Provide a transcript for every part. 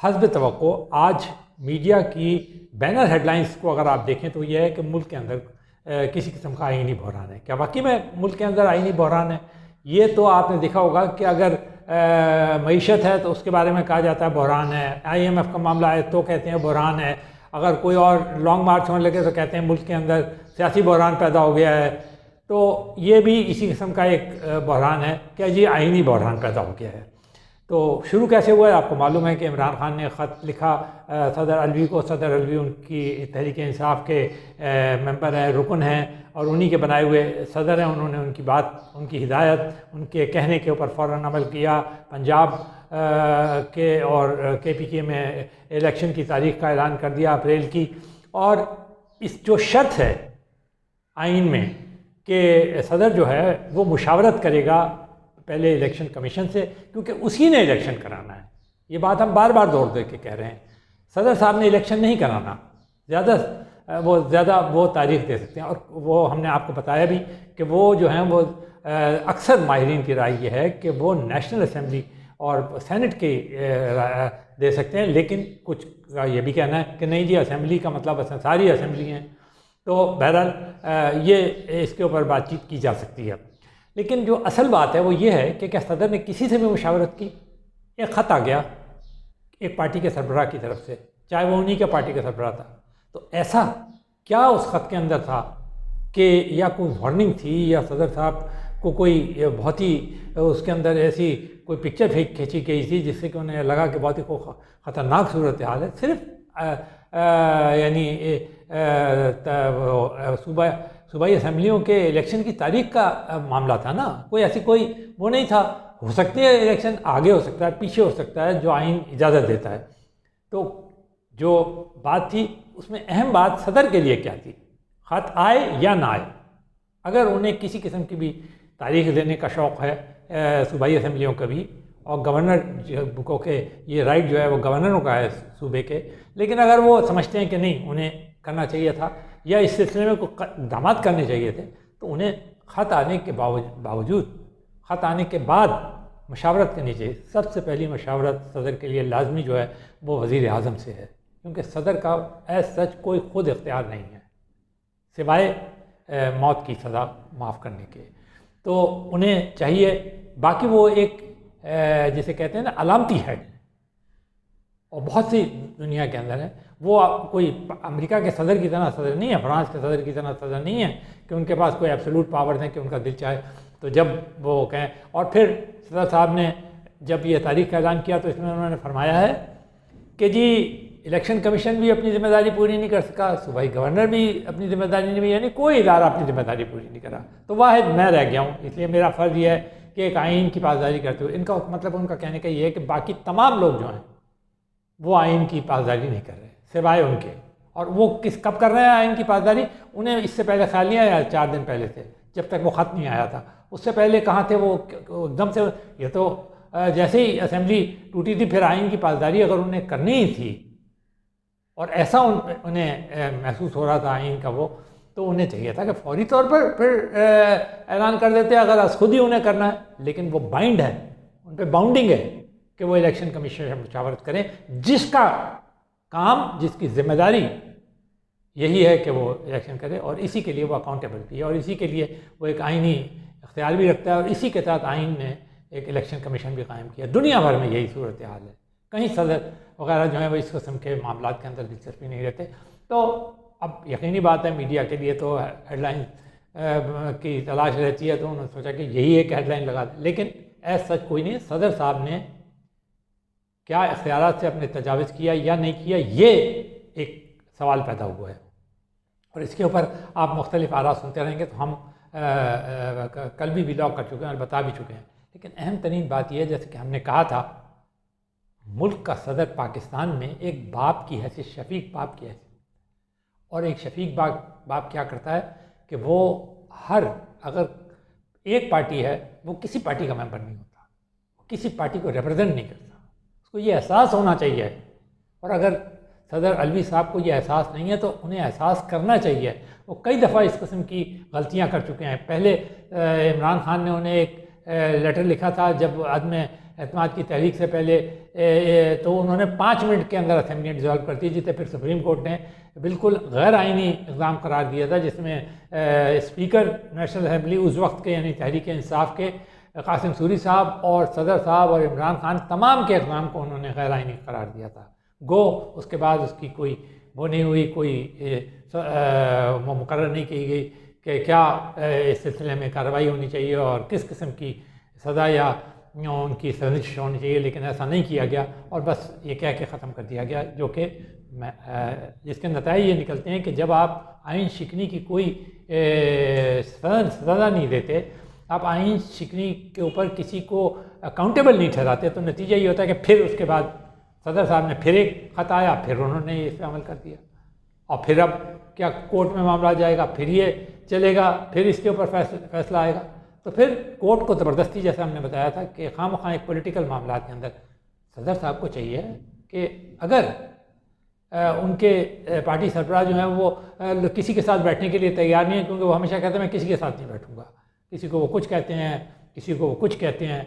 حسب توقع آج میڈیا کی بینر ہیڈ لائنز کو اگر آپ دیکھیں تو یہ ہے کہ ملک کے اندر کسی قسم کا آئینی بحران ہے. کیا واقعی میں ملک کے اندر آئینی بحران ہے؟ یہ تو آپ نے دیکھا ہوگا کہ اگر معیشت ہے تو اس کے بارے میں کہا جاتا ہے بحران ہے, IMF کا معاملہ ہے تو کہتے ہیں بحران ہے, اگر کوئی اور لانگ مارچ ہونے لگے تو کہتے ہیں ملک کے اندر سیاسی بحران پیدا ہو گیا ہے. تو یہ بھی اسی قسم کا ایک بحران ہے کہ جی آئینی بحران پیدا ہو گیا ہے. تو شروع کیسے ہوا ہے؟ آپ کو معلوم ہے کہ عمران خان نے خط لکھا صدر علوی کو. صدر علوی ان کی تحریک انصاف کے ممبر ہیں, رکن ہیں, اور انہی کے بنائے ہوئے صدر ہیں. انہوں نے ان کی بات, ان کی ہدایت, ان کے کہنے کے اوپر فوراً عمل کیا. پنجاب کے اور KPK میں الیکشن کی تاریخ کا اعلان کر دیا اپریل کی. اور اس جو شرط ہے آئین میں کہ صدر جو ہے وہ مشاورت کرے گا پہلے الیکشن کمیشن سے, کیونکہ اسی نے الیکشن کرانا ہے. یہ بات ہم بار بار زور دے کے کہہ رہے ہیں. صدر صاحب نے الیکشن نہیں کرانا, زیادہ وہ تاریخ دے سکتے ہیں. اور وہ ہم نے آپ کو بتایا بھی کہ وہ جو ہیں وہ اکثر ماہرین کی رائے یہ ہے کہ وہ نیشنل اسمبلی اور سینٹ کی دے سکتے ہیں, لیکن کچھ کا یہ بھی کہنا ہے کہ نہیں جی اسمبلی کا مطلب ساری اسمبلی ہیں. تو بہرحال یہ اس کے اوپر بات چیت کی جا سکتی ہے. لیکن جو اصل بات ہے وہ یہ ہے کہ کیا صدر نے کسی سے بھی مشاورت کی؟ ایک خط آ گیا ایک پارٹی کے سربراہ کی طرف سے, چاہے وہ انہی کا پارٹی کا سربراہ تھا. تو ایسا کیا اس خط کے اندر تھا کہ یا کوئی وارننگ تھی یا صدر صاحب کو کوئی بہت ہی اس کے اندر ایسی کوئی پکچر کھینچی گئی تھی جس سے کہ انہیں لگا کہ بہت ہی خطرناک صورتحال ہے؟ صرف یعنی صوبائی اسمبلیوں کے الیکشن کی تاریخ کا معاملہ تھا نا, کوئی وہ نہیں تھا. ہو سکتی ہے الیکشن آگے ہو سکتا ہے, پیچھے ہو سکتا ہے, جو آئین اجازت دیتا ہے. تو جو بات تھی اس میں اہم بات صدر کے لیے کیا تھی؟ خط آئے یا نہ آئے, اگر انہیں کسی قسم کی بھی تاریخ دینے کا شوق ہے صوبائی اسمبلیوں کا بھی, اور گورنر کو کہ یہ رائٹ جو ہے وہ گورنروں کا ہے صوبے کے, لیکن اگر وہ سمجھتے ہیں کہ نہیں انہیں کرنا چاہیے تھا یا اس سلسلے میں کوئی اقدامات کرنے چاہیے تھے, تو انہیں خط آنے کے باوجود, خط آنے کے بعد مشاورت کرنی چاہیے. سب سے پہلی مشاورت صدر کے لیے لازمی جو ہے وہ وزیر اعظم سے ہے, کیونکہ صدر کا ایز سچ کوئی خود اختیار نہیں ہے سوائے موت کی سزا معاف کرنے کے. تو انہیں چاہیے, باقی وہ ایک جسے کہتے ہیں نا علامتی ہیڈ, اور بہت سی دنیا کے اندر ہے, وہ کوئی امریکہ کے صدر کی طرح صدر نہیں ہے, فرانس کے صدر کی طرح صدر نہیں ہے کہ ان کے پاس کوئی ایبسولوٹ پاور ہیں کہ ان کا دل چاہے تو جب وہ کہیں. اور پھر صدر صاحب نے جب یہ تاریخ کا اعلان کیا تو اس میں انہوں نے فرمایا ہے کہ جی الیکشن کمیشن بھی اپنی ذمہ داری پوری نہیں کر سکا, صوبائی گورنر بھی اپنی ذمہ داری نہیں, یعنی کوئی ادارہ اپنی ذمہ داری پوری نہیں کرا, تو واحد میں رہ گیا ہوں. اس لیے میرا فرض یہ ہے کہ ایک آئین کی پاسداری کرتے ہوئے, ان کا مطلب ان کا کہنے کا یہ ہے کہ باقی تمام لوگ جو ہیں وہ آئین کی پاسداری نہیں کر رہے سوائے ان کے. اور وہ کب کر رہے ہیں آئین کی پاسداری؟ انہیں اس سے پہلے خیال نہیں آیا, 4 دن پہلے سے, جب تک وہ خط نہیں آیا تھا. اس سے پہلے کہاں تھے وہ؟ ایک دم سے یہ تو جیسے ہی اسمبلی ٹوٹی تھی پھر آئین کی پاسداری اگر انہیں کرنی ہی تھی اور ایسا انہیں محسوس ہو رہا تھا آئین کا وہ, تو انہیں چاہیے تھا کہ فوری طور پر پھر اعلان کر دیتے اگر از خود ہی انہیں کرنا ہے. لیکن وہ بائنڈ ہے, ان پہ باؤنڈنگ ہے کہ وہ الیکشن کمیشن سے مشاورت کریں, جس کا کام, جس کی ذمہ داری یہی ہے کہ وہ الیکشن کرے, اور اسی کے لیے وہ اکاؤنٹیبلٹی ہے, اور اسی کے لیے وہ ایک آئینی اختیار بھی رکھتا ہے, اور اسی کے تحت آئین نے ایک الیکشن کمیشن بھی قائم کیا. دنیا بھر میں یہی صورتحال ہے, کہیں صدر وغیرہ جو ہیں وہ اس قسم کے معاملات کے اندر دلچسپی نہیں رہتے. تو اب یقینی بات ہے میڈیا کے لیے تو ہیڈ لائن کی تلاش رہتی ہے, تو انہوں نے سوچا کہ یہی ایک ہیڈ لائن لگا دیں, لیکن ایز سچ کوئی نہیں. صدر صاحب نے کیا اختیارات سے اپنے تجاوز کیا یا نہیں کیا, یہ ایک سوال پیدا ہوا ہے, اور اس کے اوپر آپ مختلف آراء سنتے رہیں گے. تو ہم کل بھی ولاگ کر چکے ہیں اور بتا بھی چکے ہیں, لیکن اہم ترین بات یہ ہے جیسے کہ ہم نے کہا تھا, ملک کا صدر پاکستان میں ایک باپ کی حیثیت, شفیق باپ کی حیثیت, اور ایک شفیق باپ کیا کرتا ہے کہ وہ اگر ایک پارٹی ہے وہ کسی پارٹی کا ممبر نہیں ہوتا, وہ کسی پارٹی کو ریپرزینٹ نہیں کرتا, اس کو یہ احساس ہونا چاہیے. اور اگر صدر علوی صاحب کو یہ احساس نہیں ہے تو انہیں احساس کرنا چاہیے. وہ کئی دفعہ اس قسم کی غلطیاں کر چکے ہیں. پہلے عمران خان نے انہیں ایک لیٹر لکھا تھا جب عدم اعتماد کی تحریک سے پہلے، تو انہوں نے 5 منٹ کے اندر اسمبلی ڈیزالو کر دی، جسے پھر سپریم کورٹ نے بالکل غیر آئینی اقدام قرار دیا تھا، جس میں اسپیکر نیشنل اسمبلی اس وقت کے یعنی تحریک انصاف کے قاسم سوری صاحب اور صدر صاحب اور عمران خان تمام کے اقدام کو انہوں نے غیر آئینی قرار دیا تھا۔ گو اس کے بعد اس کی کوئی وہ نہیں ہوئی، کوئی مقرر نہیں کی گئی کہ کیا اس سلسلے میں کارروائی ہونی چاہیے اور کس قسم کی سزا یا ان کی سرزنش ہونی چاہیے، لیکن ایسا نہیں کیا گیا اور بس یہ کہہ کے ختم کر دیا گیا، جو کہ جس کے نتائج یہ نکلتے ہیں کہ جب آپ آئین شکنی کی کوئی سزا نہیں دیتے، آپ آئین شکنی کے اوپر کسی کو اکاؤنٹیبل نہیں ٹھہراتے، تو نتیجہ یہ ہوتا ہے کہ پھر اس کے بعد صدر صاحب نے پھر ایک خط آیا، پھر انہوں نے اس پہ عمل کر دیا، اور پھر اب کیا کورٹ میں معاملہ جائے گا، پھر یہ چلے گا، پھر اس کے اوپر فیصلہ آئے گا، تو پھر کورٹ کو زبردستی جیسے ہم نے بتایا تھا کہ خواہ مخواہ ایک پولیٹیکل معاملات کے اندر صدر صاحب کو چاہیے کہ اگر ان کے پارٹی سربراہ جو ہیں وہ کسی کے ساتھ بیٹھنے کے لیے تیار نہیں ہیں، کیونکہ وہ ہمیشہ کہتے ہیں میں کسی کے ساتھ نہیں بیٹھوں گا، کسی کو وہ کچھ کہتے ہیں، کسی کو وہ کچھ کہتے ہیں،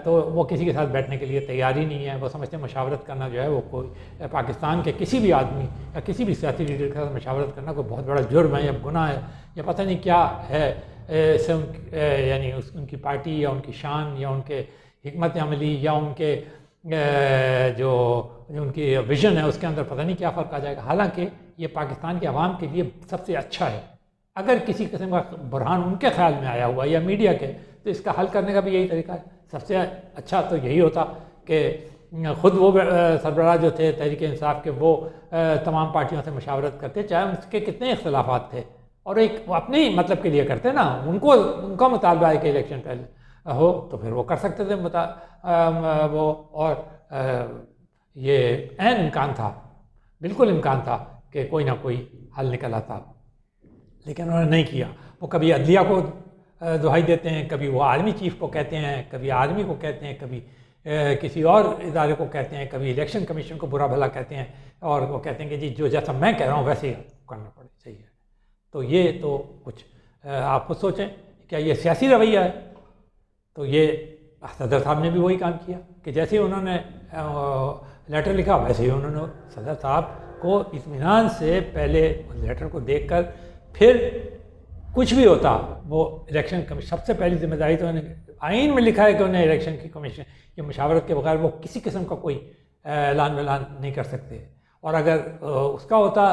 تو وہ کسی کے ساتھ بیٹھنے کے لیے تیار ہی نہیں ہے، وہ سمجھتے ہیں مشاورت کرنا جو ہے وہ کوئی پاکستان کے کسی بھی آدمی یا کسی بھی سیاسی لیڈر کے ساتھ مشاورت کرنا کوئی بہت بڑا جرم ہے یا گناہ ہے یا پتہ نہیں کیا ہے، یعنی ان کی پارٹی یا ان کی شان یا ان کے حکمت عملی یا ان کے جو ان کی ویژن ہے اس کے اندر پتہ نہیں کیا فرق آ جائے گا، حالانکہ یہ پاکستان کے عوام کے لیے سب سے اچھا ہے۔ اگر کسی قسم کا بحران ان کے خیال میں آیا ہوا یا میڈیا کے، تو اس کا حل کرنے کا بھی یہی طریقہ ہے۔ سب سے اچھا تو یہی ہوتا کہ خود وہ سربراہ جو تھے تحریک انصاف کے، وہ تمام پارٹیوں سے مشاورت کرتے، چاہے ان کے کتنے اختلافات تھے، اور ایک وہ اپنے ہی مطلب کے لیے کرتے نا، ان کا مطالبہ ہے کہ الیکشن پہلے ہو تو پھر وہ کر سکتے تھے وہ، اور یہ عین امکان تھا، بالکل امکان تھا کہ کوئی نہ کوئی حل نکل آتا، لیکن انہوں نے نہیں کیا۔ وہ کبھی عدلیہ کو دہائی دیتے ہیں، کبھی وہ آرمی چیف کو کہتے ہیں، کبھی آرمی کو کہتے ہیں، کبھی کسی اور ادارے کو کہتے ہیں، کبھی الیکشن کمیشن کو برا بھلا کہتے ہیں، اور وہ کہتے ہیں کہ جی جو جیسا میں کہہ رہا ہوں ویسے ہی کرنا پڑے چاہیے۔ تو یہ تو کچھ آپ خود سوچیں، کیا یہ سیاسی رویہ ہے؟ تو یہ صدر صاحب نے بھی وہی کام کیا کہ جیسے انہوں نے لیٹر لکھا ویسے ہی انہوں نے صدر صاحب کو اطمینان سے پہلے لیٹر کو دیکھ کر پھر کچھ بھی ہوتا وہ الیکشن کمیشن، سب سے پہلی ذمہ داری تو انہیں آئین میں لکھا ہے کہ انہیں الیکشن کی کمیشن کی مشاورت کے بغیر وہ کسی قسم کا کوئی اعلان ویلان نہیں کر سکتے، اور اگر اس کا ہوتا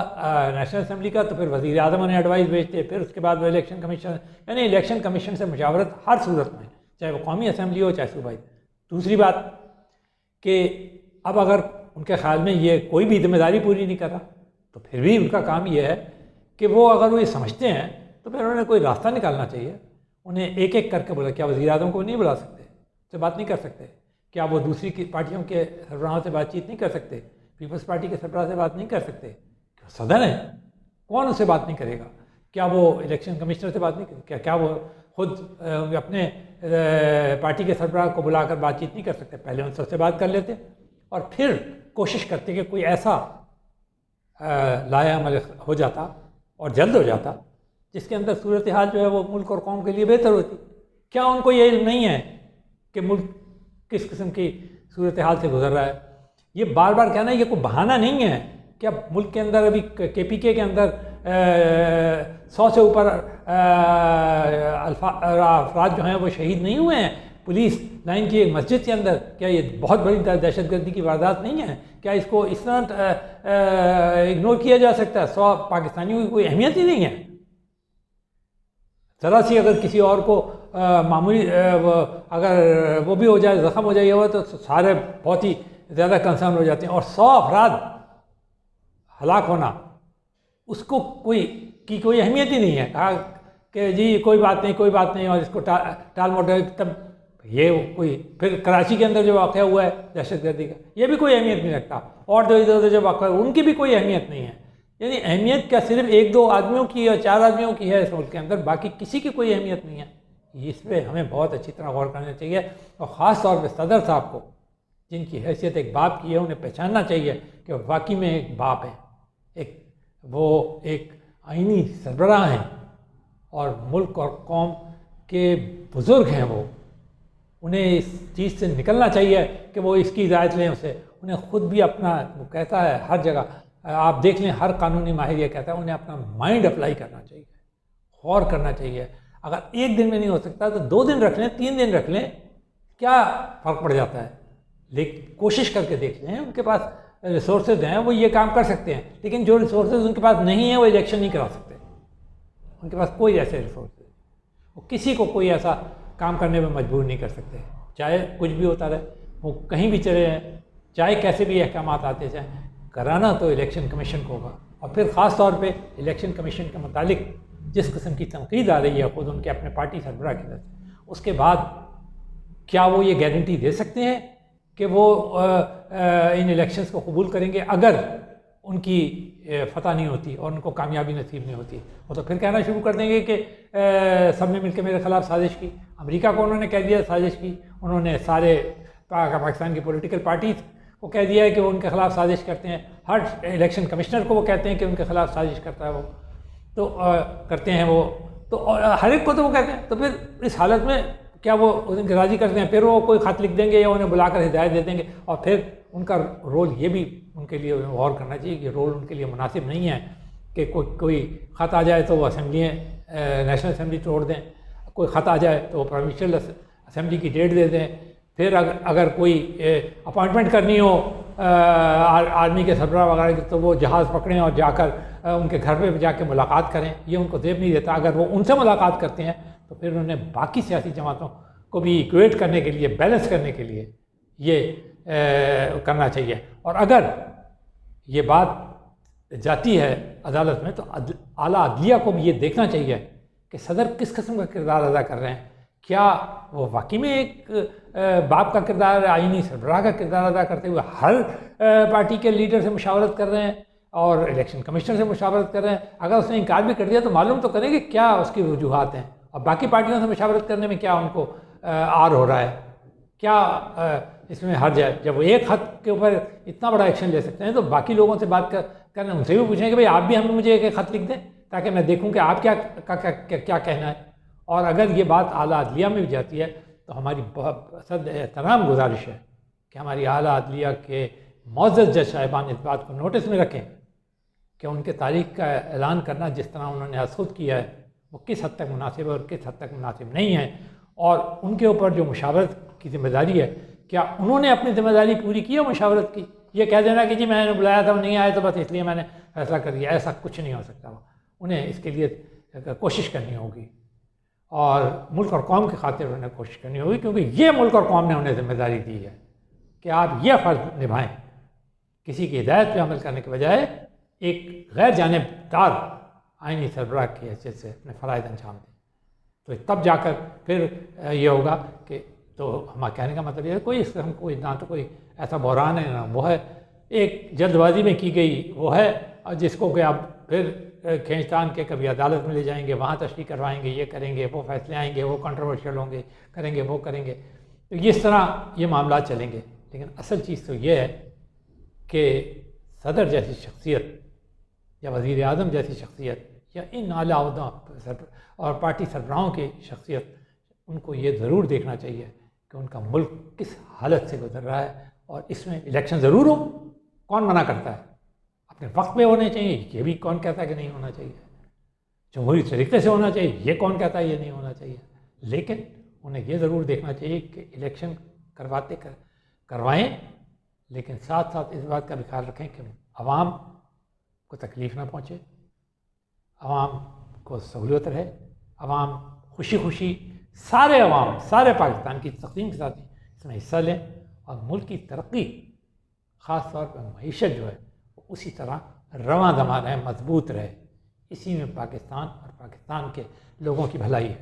نیشنل اسمبلی کا تو پھر وزیر اعظم انہیں ایڈوائز بھیجتے، پھر اس کے بعد وہ الیکشن کمیشن، یعنی الیکشن کمیشن سے مشاورت ہر صورت میں، چاہے وہ قومی اسمبلی ہو چاہے صوبائی۔ دوسری بات کہ اب اگر ان کے خیال میں یہ کوئی بھی ذمہ داری پوری نہیں کر رہا، تو پھر بھی ان کا کام یہ ہے کہ وہ اگر وہ یہ سمجھتے ہیں تو پھر انہیں کوئی راستہ نکالنا چاہیے، انہیں ایک ایک کر کے بولا، کیا وزیر اعظم کو نہیں بلا سکتے، سے بات نہیں کر سکتے؟ کیا وہ دوسری پارٹیوں کے سربراہوں سے بات چیت نہیں کر سکتے؟ پیپلز پارٹی کے سربراہ سے بات نہیں کر سکتے؟ صدر ہیں، کون ان سے بات نہیں کرے گا؟ کیا وہ الیکشن کمشنر سے بات نہیں کرے؟ کیا وہ خود اپنے پارٹی کے سربراہ کو بلا کر بات چیت نہیں کر سکتے؟ پہلے ان سب سے بات کر لیتے اور پھر کوشش کرتے کہ کوئی ایسا لایا عمل ہو جاتا اور جلد ہو جاتا جس کے اندر صورتحال جو ہے وہ ملک اور قوم کے لیے بہتر ہوتی۔ کیا ان کو یہ علم نہیں ہے کہ ملک کس قسم کی صورتحال سے گزر رہا ہے؟ یہ بار بار کہنا یہ کوئی بہانہ نہیں ہے کہ اب ملک کے اندر ابھی کے پی کے اندر 100 سے اوپر افراد جو ہیں وہ شہید نہیں ہوئے ہیں پولیس لائن کی ایک مسجد کے اندر۔ کیا یہ بہت بڑی دہشت گردی کی واردات نہیں ہے؟ کیا اس کو اس طرح اگنور کیا جا سکتا ہے؟ 100 پاکستانیوں کی کوئی اہمیت ہی نہیں ہے؟ ذرا سی اگر کسی اور کو معمولی اگر وہ بھی ہو جائے، زخم ہو جائے ہوا، تو سارے بہت ہی زیادہ کنسرن ہو جاتے ہیں، اور 100 افراد ہلاک ہونا اس کو کوئی اہمیت ہی نہیں ہے۔ کہا کہ جی کوئی بات نہیں کوئی بات نہیں، اور اس کو ٹال موٹل، تب یہ کوئی پھر کراچی کے اندر جو واقعہ ہوا ہے دہشت گردی کا، یہ بھی کوئی اہمیت نہیں رکھتا، اور جو ادھر ادھر جو واقعہ ہے ان کی بھی کوئی اہمیت نہیں ہے۔ یعنی اہمیت کیا صرف 1-2 آدمیوں کی یا 4 آدمیوں کی ہے اس ملک کے اندر، باقی کسی کی کوئی اہمیت نہیں ہے۔ اس پہ ہمیں بہت اچھی طرح غور کرنا چاہیے، اور خاص طور پہ صدر صاحب کو جن کی حیثیت ایک باپ کی ہے انہیں پہچاننا چاہیے کہ واقعی میں ایک باپ ہے، وہ ایک آئینی سربراہ ہیں اور ملک اور قوم کے بزرگ ہیں وہ، انہیں اس چیز سے نکلنا چاہیے کہ وہ اس کی ہدایت لیں اسے. انہیں خود بھی اپنا وہ کہتا ہے ہر جگہ آپ دیکھ لیں ہر قانونی ماہر یہ کہتا ہے انہیں اپنا مائنڈ اپلائی کرنا چاہیے, غور کرنا چاہیے. اگر ایک دن میں نہیں ہو سکتا تو 2 دن رکھ لیں, 3 دن رکھ لیں, کیا فرق پڑ جاتا ہے. لیکن کوشش کر کے دیکھ لیں, ان کے پاس ریسورسز ہیں وہ یہ کام کر سکتے ہیں, لیکن جو ریسورسز ان کے پاس نہیں ہیں وہ الیکشن نہیں کرا سکتے. ان کے پاس کوئی ایسے ریسورسز, وہ کسی کو کوئی ایسا کام کرنے میں مجبور نہیں کر سکتے, چاہے کچھ بھی ہوتا رہے, وہ کہیں بھی چلے جائیں, چاہے کیسے بھی احکامات آتے جائیں. کرانا تو الیکشن کمیشن کو ہوگا. اور پھر خاص طور پہ الیکشن کمیشن کے متعلق جس قسم کی تنقید آ رہی ہے خود ان کے اپنے پارٹی سربراہ کی طرف سے, اس کے بعد کیا وہ یہ گارنٹی دے سکتے ہیں کہ وہ ان الیکشنز کو قبول کریں گے اگر ان کی فتح نہیں ہوتی اور ان کو کامیابی نصیب نہیں ہوتی؟ وہ تو پھر کہنا شروع کر دیں گے کہ سب نے مل کے میرے خلاف سازش کی. امریکہ کو انہوں نے کہہ دیا سازش کی, انہوں نے سارے پاکستان کی پولیٹیکل پارٹیز کو کہہ دیا ہے کہ وہ ان کے خلاف سازش کرتے ہیں, ہر الیکشن کمشنر کو وہ کہتے ہیں کہ ان کے خلاف سازش کرتا ہے وہ, تو کرتے ہیں وہ, تو ہر ایک کو تو وہ کہتے ہیں. تو پھر اس حالت میں کیا وہ ان کے راضی کرتے ہیں؟ پھر وہ کوئی خط لکھ دیں گے یا انہیں بلا کر ہدایت دے دیں گے, اور پھر ان کا رول یہ بھی ان کے لیے غور کرنا چاہیے کہ رول ان کے لیے مناسب نہیں ہے کہ کوئی خط آ جائے تو وہ اسمبلی نیشنل اسمبلی توڑ دیں, کوئی خط آ جائے تو وہ پروونشل اسمبلی کی ڈیٹ دے دیں. پھر اگر کوئی اپوائنٹمنٹ کرنی ہو آرمی کے سربراہ وغیرہ کی تو وہ جہاز پکڑیں اور جا کر ان کے گھر پہ جا کے ملاقات کریں. یہ ان کو زیب نہیں دیتا. اگر وہ ان سے ملاقات کرتے ہیں تو پھر انہیں باقی سیاسی جماعتوں کو بھی ایکویٹ کرنے کے لیے, بیلنس کرنے کے لیے یہ کرنا چاہیے. اور اگر یہ بات جاتی ہے عدالت میں تو اعلیٰ عدلیہ کو بھی یہ دیکھنا چاہیے کہ صدر کس قسم کا کردار ادا کر رہے ہیں. کیا وہ واقعی میں ایک باپ کا کردار, آئینی سربراہ کا کردار ادا کرتے ہوئے ہر پارٹی کے لیڈر سے مشاورت کر رہے ہیں اور الیکشن کمشنر سے مشاورت کر رہے ہیں؟ اگر اس نے انکار بھی کر دیا تو معلوم تو کریں کہ کیا اس کی وجوہات ہیں, اور باقی پارٹیوں سے مشاورت کرنے میں کیا ان کو آر ہو رہا ہے, کیا اس میں حرج ہے؟ جب وہ ایک خط کے اوپر اتنا بڑا ایکشن لے سکتے ہیں تو باقی لوگوں سے بات کرنے ان سے بھی پوچھیں کہ بھائی آپ بھی مجھے ایک خط لکھ دیں تاکہ میں دیکھوں کہ آپ کیا کہنا ہے. اور اگر یہ بات اعلیٰ عدلیہ میں بھی جاتی ہے تو ہماری بہت احترام گزارش ہے کہ ہماری اعلیٰ عدلیہ کے معزز جج صاحبان اس بات کو نوٹس میں رکھیں کہ ان کے تاریخ کا اعلان کرنا جس طرح انہوں نے از خود کیا ہے وہ کس حد تک مناسب ہے اور کس حد تک مناسب نہیں ہے. اور ان کے اوپر جو مشاورت کی ذمہ داری ہے, کیا انہوں نے اپنی ذمہ داری پوری کی ہے مشاورت کی؟ یہ کہہ دینا کہ جی میں نے بلایا تھا وہ نہیں آئے تو بس اس لیے میں نے فیصلہ کر دیا, ایسا کچھ نہیں ہو سکتا. انہیں اس کے لیے کوشش کرنی ہوگی اور ملک اور قوم کی خاطر انہیں کوشش کرنی ہوگی, کیونکہ یہ ملک اور قوم نے انہیں ذمہ داری دی ہے کہ آپ یہ فرض نبھائیں, کسی کی ہدایت پہ عمل کرنے کے بجائے ایک غیر جانبدار آئینی سربراہ کی حیثیت سے اپنے فرائض انجام دیں. تو تب جا کر پھر یہ ہوگا کہ تو ہمارا کہنے کا مطلب یہ ہے کوئی اس ہم کوئی نہ تو کوئی ایسا بحران ہے نہ وہ ہے, ایک جلد بازی میں کی گئی وہ ہے جس کو کہ آپ پھر کھینچتان کے کبھی عدالت میں لے جائیں گے, وہاں تشریح کروائیں گے, یہ کریں گے, وہ فیصلے آئیں گے, وہ کنٹروورشل ہوں گے, کریں گے, وہ کریں گے. تو اس طرح یہ معاملات چلیں گے. لیکن اصل چیز تو یہ ہے کہ صدر جیسی شخصیت یا وزیر اعظم جیسی شخصیت یا ان اعلیٰ عہدوں اور پارٹی سربراہوں کی شخصیت, ان کو یہ ضرور دیکھنا چاہیے کہ ان کا ملک کس حالت سے گزر رہا ہے. اور اس میں الیکشن ضرور ہو, کون منع کرتا ہے؟ اپنے وقت پہ ہونے چاہیے, یہ بھی کون کہتا ہے کہ نہیں ہونا چاہیے؟ جمہوری طریقے سے ہونا چاہیے, یہ کون کہتا ہے یہ نہیں ہونا چاہیے؟ لیکن انہیں یہ ضرور دیکھنا چاہیے کہ الیکشن کروائیں, لیکن ساتھ ساتھ اس بات کا بھی خیال رکھیں کہ عوام کو تکلیف نہ پہنچے, عوام کو سہولت رہے, عوام خوشی خوشی سارے عوام سارے پاکستان کی تقسیم کے ساتھ اس میں حصہ لیں اور ملک کی ترقی خاص طور پر معیشت جو ہے وہ اسی طرح رواں دماں رہے, مضبوط رہے. اسی میں پاکستان اور پاکستان کے لوگوں کی بھلائی ہے.